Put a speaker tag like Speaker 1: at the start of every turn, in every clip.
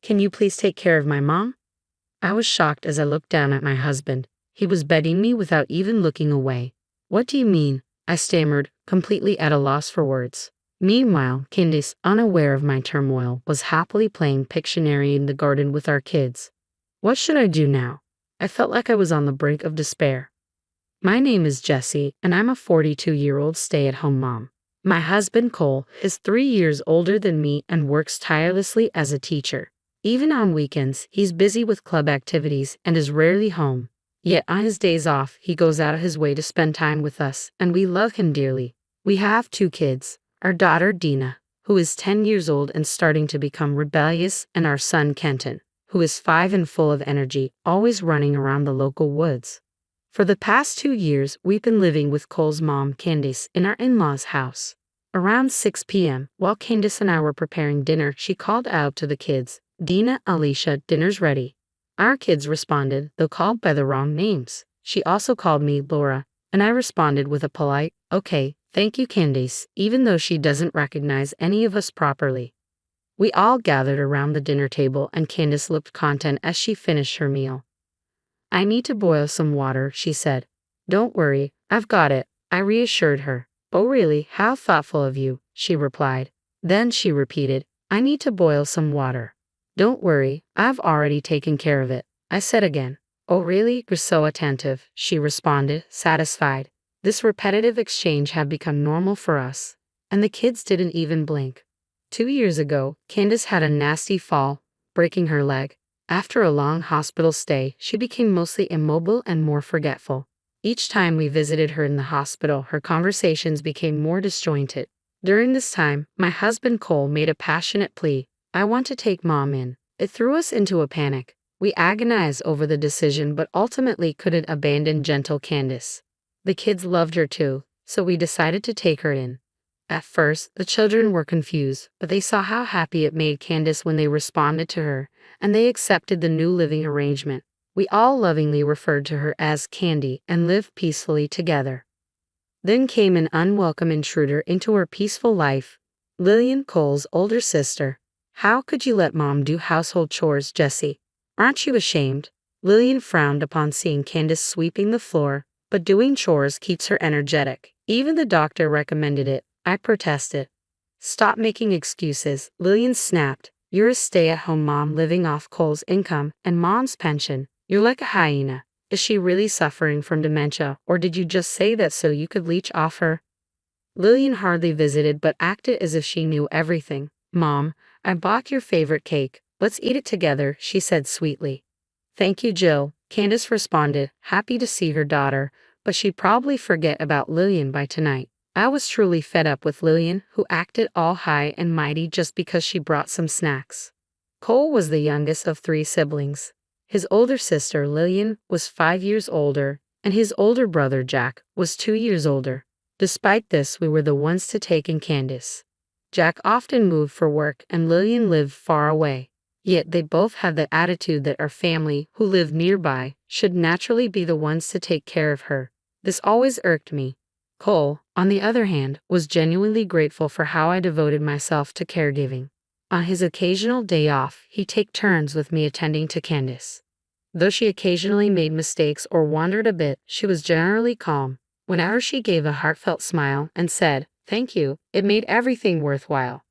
Speaker 1: Can you please take care of my mom? I was shocked as I looked down at my husband. He was begging me without even looking away. What do you mean? I stammered, completely at a loss for words. Meanwhile, Candice, unaware of my turmoil, was happily playing Pictionary in the garden with our kids. What should I do now? I felt like I was on the brink of despair. My name is Jessie, and I'm a 42-year-old stay-at-home mom. My husband, Cole, is 3 years older than me and works tirelessly as a teacher. Even on weekends, he's busy with club activities and is rarely home. Yet on his days off, he goes out of his way to spend time with us, and we love him dearly. We have 2 kids, our daughter Dina, who is 10 years old and starting to become rebellious, and our son Kenton, who is 5 and full of energy, always running around the local woods. For the past 2 years, we've been living with Cole's mom, Candice, in our in-laws' house. Around 6 p.m., while Candice and I were preparing dinner, she called out to the kids, "Dina, Alicia, dinner's ready." Our kids responded, though called by the wrong names. She also called me Laura, and I responded with a polite, "Okay, thank you, Candice," even though she doesn't recognize any of us properly. We all gathered around the dinner table, and Candice looked content as she finished her meal. "I need to boil some water," she said. "Don't worry, I've got it," I reassured her. "Oh really, how thoughtful of you," she replied. Then she repeated, "I need to boil some water." "Don't worry, I've already taken care of it," I said again. "Oh really, you're so attentive," she responded, satisfied. This repetitive exchange had become normal for us, and the kids didn't even blink. 2 years ago, Candice had a nasty fall, breaking her leg. After a long hospital stay, she became mostly immobile and more forgetful. Each time we visited her in the hospital, her conversations became more disjointed. During this time, my husband Cole made a passionate plea. "I want to take mom in." It threw us into a panic. We agonized over the decision but ultimately couldn't abandon gentle Candice. The kids loved her too, so we decided to take her in. At first, the children were confused, but they saw how happy it made Candice when they responded to her, and they accepted the new living arrangement. We all lovingly referred to her as Candy and lived peacefully together. Then came an unwelcome intruder into her peaceful life, Lillian, Cole's older sister. "How could you let mom do household chores, Jessie? Aren't you ashamed?" Lillian frowned upon seeing Candice sweeping the floor, but doing chores keeps her energetic. Even the doctor recommended it. I protested. "Stop making excuses," Lillian snapped. "You're a stay-at-home mom living off Cole's income and mom's pension. You're like a hyena. Is she really suffering from dementia, or did you just say that so you could leech off her?" Lillian hardly visited but acted as if she knew everything. "Mom, I bought your favorite cake. Let's eat it together," she said sweetly. "Thank you, Jill," Candice responded, happy to see her daughter, but she'd probably forget about Lillian by tonight. I was truly fed up with Lillian, who acted all high and mighty just because she brought some snacks. Cole was the youngest of 3 siblings. His older sister, Lillian, was 5 years older, and his older brother, Jack, was 2 years older. Despite this, we were the ones to take in Candice. Jack often moved for work, and Lillian lived far away. Yet they both had the attitude that our family, who lived nearby, should naturally be the ones to take care of her. This always irked me. Cole, on the other hand, was genuinely grateful for how I devoted myself to caregiving. On his occasional day off, he'd take turns with me attending to Candice. Though she occasionally made mistakes or wandered a bit, she was generally calm. Whenever she gave a heartfelt smile and said, "Thank you," it made everything worthwhile.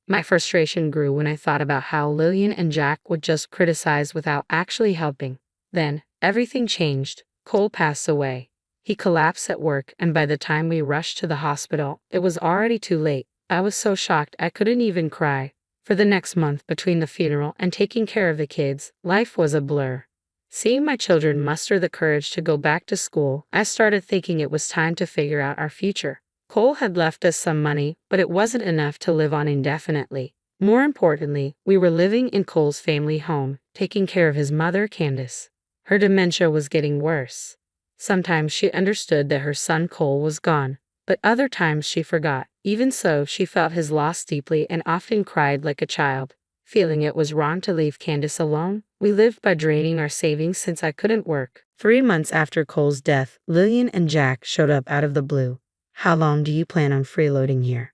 Speaker 1: My frustration grew when I thought about how Lillian and Jack would just criticize without actually helping. Then, everything changed. Cole passed away. He collapsed at work, and by the time we rushed to the hospital, it was already too late. I was so shocked I couldn't even cry. For the next month, between the funeral and taking care of the kids, life was a blur. Seeing my children muster the courage to go back to school, I started thinking it was time to figure out our future. Cole had left us some money, but it wasn't enough to live on indefinitely. More importantly, we were living in Cole's family home, taking care of his mother, Candice. Her dementia was getting worse. Sometimes she understood that her son Cole was gone, but other times she forgot. Even so, she felt his loss deeply and often cried like a child. Feeling it was wrong to leave Candice alone, we lived by draining our savings since I couldn't work. 3 months after Cole's death, Lillian and Jack showed up out of the blue. "How long do you plan on freeloading here?"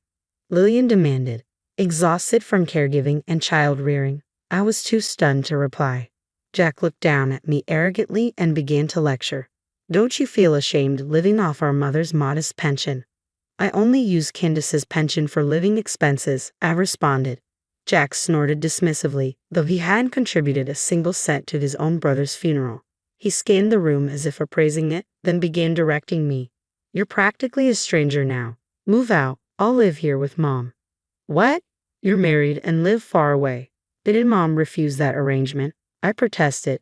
Speaker 1: Lillian demanded, exhausted from caregiving and child rearing. I was too stunned to reply. Jack looked down at me arrogantly and began to lecture. Don't you feel ashamed living off our mother's modest pension? I only use Candace's pension for living expenses, I responded. Jack snorted dismissively, though he hadn't contributed a single cent to his own brother's funeral. He scanned the room as if appraising it, then began directing me. You're practically a stranger now. Move out. I'll live here with Mom. What? You're married and live far away. Didn't Mom refuse that arrangement? I protested.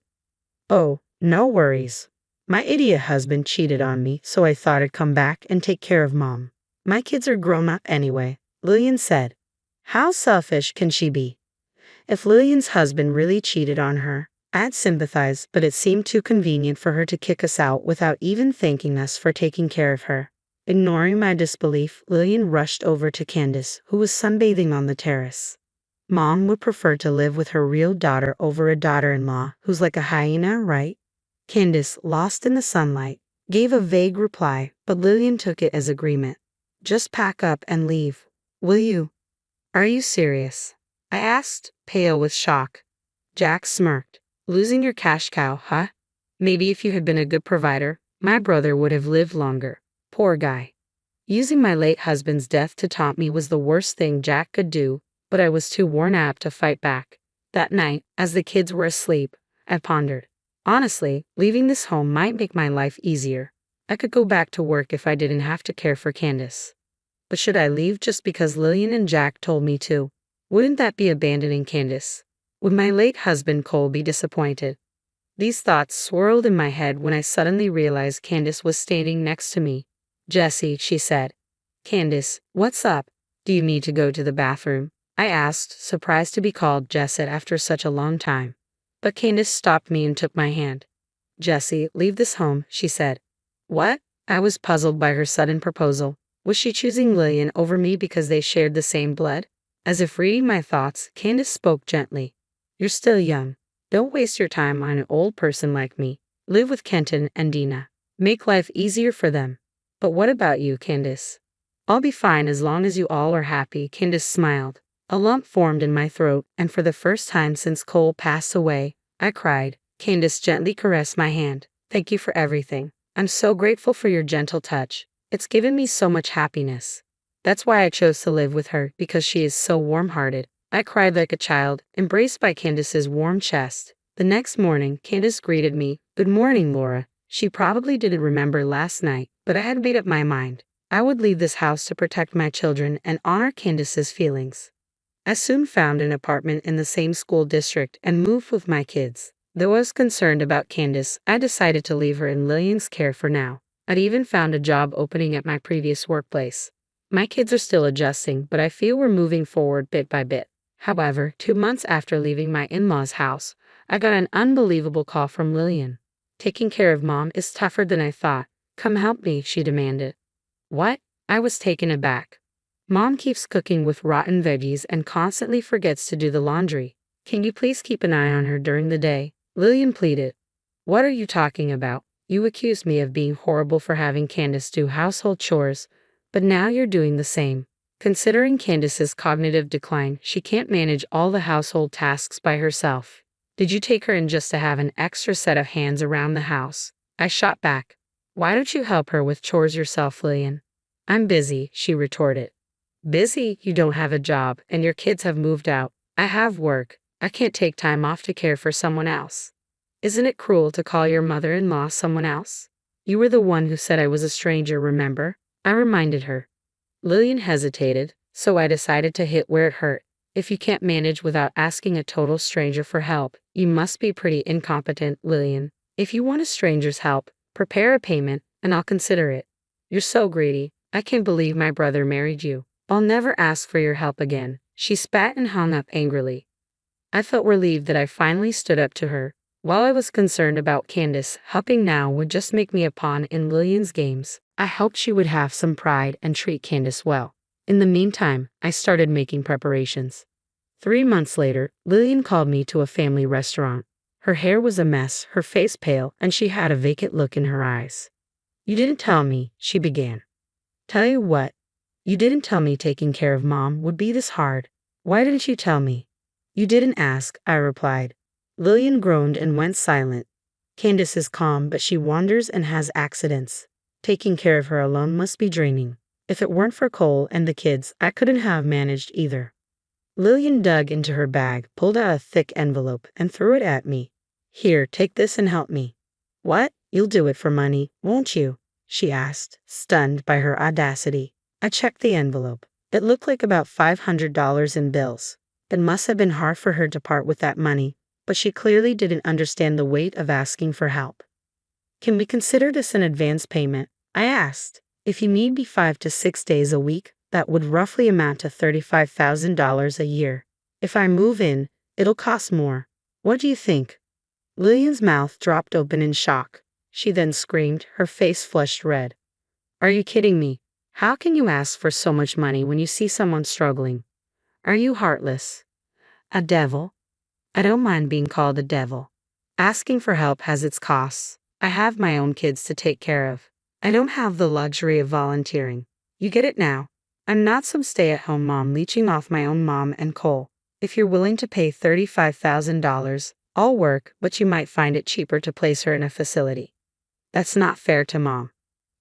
Speaker 1: Oh, no worries. My idiot husband cheated on me, so I thought I'd come back and take care of Mom. My kids are grown up anyway, Lillian said. How selfish can she be? If Lillian's husband really cheated on her, I'd sympathize, but it seemed too convenient for her to kick us out without even thanking us for taking care of her. Ignoring my disbelief, Lillian rushed over to Candace, who was sunbathing on the terrace. Mom would prefer to live with her real daughter over a daughter-in-law who's like a hyena, right? Candace, lost in the sunlight, gave a vague reply, but Lillian took it as agreement. Just pack up and leave, will you? Are you serious? I asked, pale with shock. Jack smirked. Losing your cash cow, huh? Maybe if you had been a good provider, my brother would have lived longer. Poor guy. Using my late husband's death to taunt me was the worst thing Jack could do, but I was too worn out to fight back. That night, as the kids were asleep, I pondered. Honestly, leaving this home might make my life easier. I could go back to work if I didn't have to care for Candace. But should I leave just because Lillian and Jack told me to? Wouldn't that be abandoning Candace? Would my late husband Cole be disappointed? These thoughts swirled in my head when I suddenly realized Candace was standing next to me. Jessie, she said. Candace, what's up? Do you need to go to the bathroom? I asked, surprised to be called Jesset after such a long time. But Candace stopped me and took my hand. Jessie, leave this home, she said. What? I was puzzled by her sudden proposal. Was she choosing Lillian over me because they shared the same blood? As if reading my thoughts, Candace spoke gently. You're still young. Don't waste your time on an old person like me. Live with Kenton and Dina. Make life easier for them. But what about you, Candace? I'll be fine as long as you all are happy, Candace smiled. A lump formed in my throat, and for the first time since Cole passed away, I cried. Candace gently caressed my hand. Thank you for everything. I'm so grateful for your gentle touch. It's given me so much happiness. That's why I chose to live with her, because she is so warm-hearted. I cried like a child, embraced by Candace's warm chest. The next morning, Candace greeted me. Good morning, Laura. She probably didn't remember last night, but I had made up my mind. I would leave this house to protect my children and honor Candace's feelings. I soon found an apartment in the same school district and moved with my kids. Though I was concerned about Candace, I decided to leave her in Lillian's care for now. I'd even found a job opening at my previous workplace. My kids are still adjusting, but I feel we're moving forward bit by bit. However, 2 months after leaving my in-laws' house, I got an unbelievable call from Lillian. Taking care of Mom is tougher than I thought. Come help me, she demanded. What? I was taken aback. Mom keeps cooking with rotten veggies and constantly forgets to do the laundry. Can you please keep an eye on her during the day? Lillian pleaded. What are you talking about? You accused me of being horrible for having Candace do household chores, but now you're doing the same. Considering Candace's cognitive decline, she can't manage all the household tasks by herself. Did you take her in just to have an extra set of hands around the house? I shot back. Why don't you help her with chores yourself, Lillian? I'm busy, she retorted. Busy? You don't have a job, and your kids have moved out. I have work. I can't take time off to care for someone else. Isn't it cruel to call your mother-in-law someone else? You were the one who said I was a stranger, remember? I reminded her. Lillian hesitated, so I decided to hit where it hurt. If you can't manage without asking a total stranger for help, you must be pretty incompetent, Lillian. If you want a stranger's help, prepare a payment, and I'll consider it. You're so greedy. I can't believe my brother married you. I'll never ask for your help again. She spat and hung up angrily. I felt relieved that I finally stood up to her. While I was concerned about Candace, helping now would just make me a pawn in Lillian's games. I hoped she would have some pride and treat Candace well. In the meantime, I started making preparations. 3 months later, Lillian called me to a family restaurant. Her hair was a mess, her face pale, and she had a vacant look in her eyes. You didn't tell me, she began. Tell you what? You didn't tell me taking care of Mom would be this hard. Why didn't you tell me? You didn't ask, I replied. Lillian groaned and went silent. Candace is calm, but she wanders and has accidents. Taking care of her alone must be draining. If it weren't for Cole and the kids, I couldn't have managed either. Lillian dug into her bag, pulled out a thick envelope, and threw it at me. Here, take this and help me. What? You'll do it for money, won't you? She asked, stunned by her audacity. I checked the envelope. It looked like about $500 in bills. It must have been hard for her to part with that money, but she clearly didn't understand the weight of asking for help. Can we consider this an advance payment? I asked. If you need me 5 to 6 days a week, that would roughly amount to $35,000 a year. If I move in, it'll cost more. What do you think? Lillian's mouth dropped open in shock. She then screamed, her face flushed red. Are you kidding me? How can you ask for so much money when you see someone struggling? Are you heartless? A devil? I don't mind being called a devil. Asking for help has its costs. I have my own kids to take care of. I don't have the luxury of volunteering. You get it now. I'm not some stay-at-home mom leeching off my own mom and Cole. If you're willing to pay $35,000, I'll work, but you might find it cheaper to place her in a facility. That's not fair to Mom.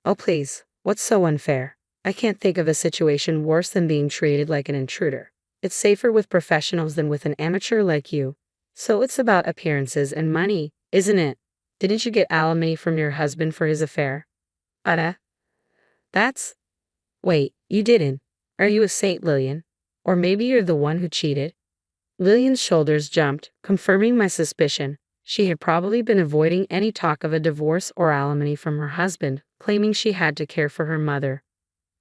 Speaker 1: Oh please, what's so unfair? I can't think of a situation worse than being treated like an intruder. It's safer with professionals than with an amateur like you. So it's about appearances and money, isn't it? Didn't you get alimony from your husband for his affair? Aita? That's... Wait, you didn't. Are you a saint, Lillian? Or maybe you're the one who cheated? Lillian's shoulders jumped, confirming my suspicion. She had probably been avoiding any talk of a divorce or alimony from her husband, claiming she had to care for her mother.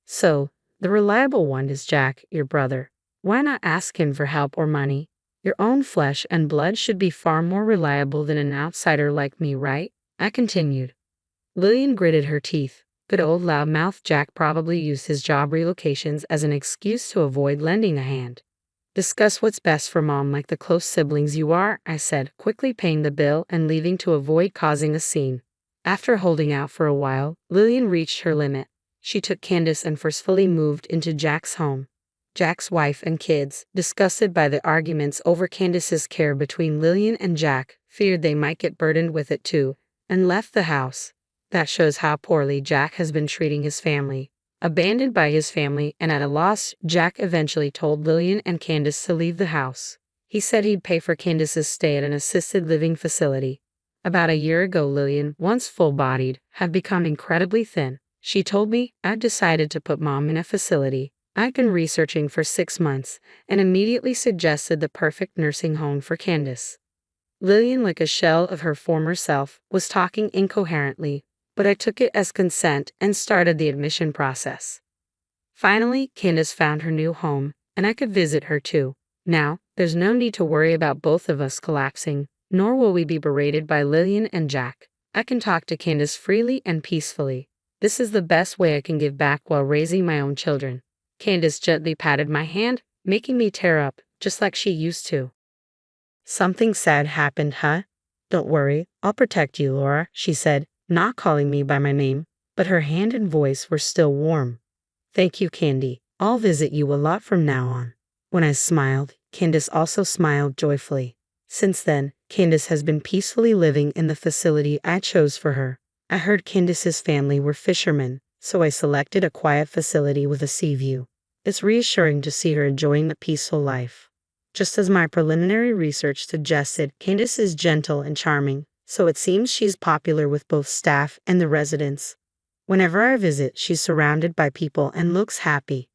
Speaker 1: So, the reliable one is Jack, your brother. Why not ask him for help or money? Your own flesh and blood should be far more reliable than an outsider like me, right? I continued. Lillian gritted her teeth. Good old loudmouth Jack probably used his job relocations as an excuse to avoid lending a hand. Discuss what's best for Mom like the close siblings you are, I said, quickly paying the bill and leaving to avoid causing a scene. After holding out for a while, Lillian reached her limit. She took Candace and forcefully moved into Jack's home. Jack's wife and kids, disgusted by the arguments over Candace's care between Lillian and Jack, feared they might get burdened with it too, and left the house. That shows how poorly Jack has been treating his family. Abandoned by his family and at a loss, Jack eventually told Lillian and Candace to leave the house. He said he'd pay for Candace's stay at an assisted living facility. About a year ago, Lillian, once full-bodied, had become incredibly thin. She told me, I'd decided to put Mom in a facility. I'd been researching for 6 months and immediately suggested the perfect nursing home for Candace. Lillian, like a shell of her former self, was talking incoherently, but I took it as consent and started the admission process. Finally, Candace found her new home, and I could visit her too. Now, there's no need to worry about both of us collapsing, nor will we be berated by Lillian and Jack. I can talk to Candace freely and peacefully. This is the best way I can give back while raising my own children. Candace gently patted my hand, making me tear up, just like she used to. Something sad happened, huh? Don't worry, I'll protect you, Laura, she said, not calling me by my name, but her hand and voice were still warm. Thank you, Candy. I'll visit you a lot from now on. When I smiled, Candace also smiled joyfully. Since then, Candace has been peacefully living in the facility I chose for her. I heard Candace's family were fishermen, so I selected a quiet facility with a sea view. It's reassuring to see her enjoying the peaceful life. Just as my preliminary research suggested, Candace is gentle and charming, so it seems she's popular with both staff and the residents. Whenever I visit, she's surrounded by people and looks happy.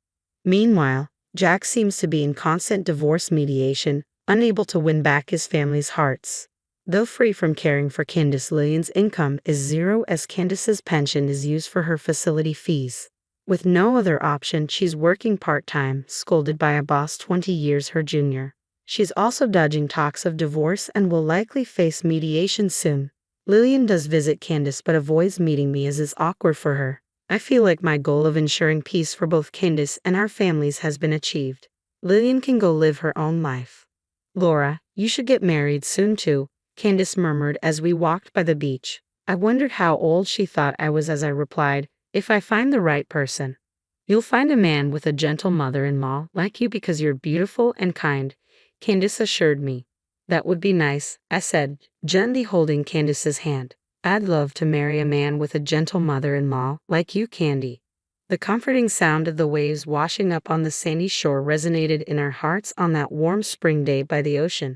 Speaker 1: Meanwhile, Jack seems to be in constant divorce mediation, unable to win back his family's hearts. Though free from caring for Candace, Lillian's income is zero as Candace's pension is used for her facility fees. With no other option, she's working part-time, scolded by a boss 20 years her junior. She's also dodging talks of divorce and will likely face mediation soon. Lillian does visit Candace but avoids meeting me as is awkward for her. I feel like my goal of ensuring peace for both Candace and our families has been achieved. Lillian can go live her own life. Laura, you should get married soon too, Candace murmured as we walked by the beach. I wondered how old she thought I was as I replied, if I find the right person. You'll find a man with a gentle mother-in-law like you because you're beautiful and kind. Candace assured me. That would be nice, I said, gently holding Candace's hand. I'd love to marry a man with a gentle mother-in-law like you, Candy. The comforting sound of the waves washing up on the sandy shore resonated in our hearts on that warm spring day by the ocean.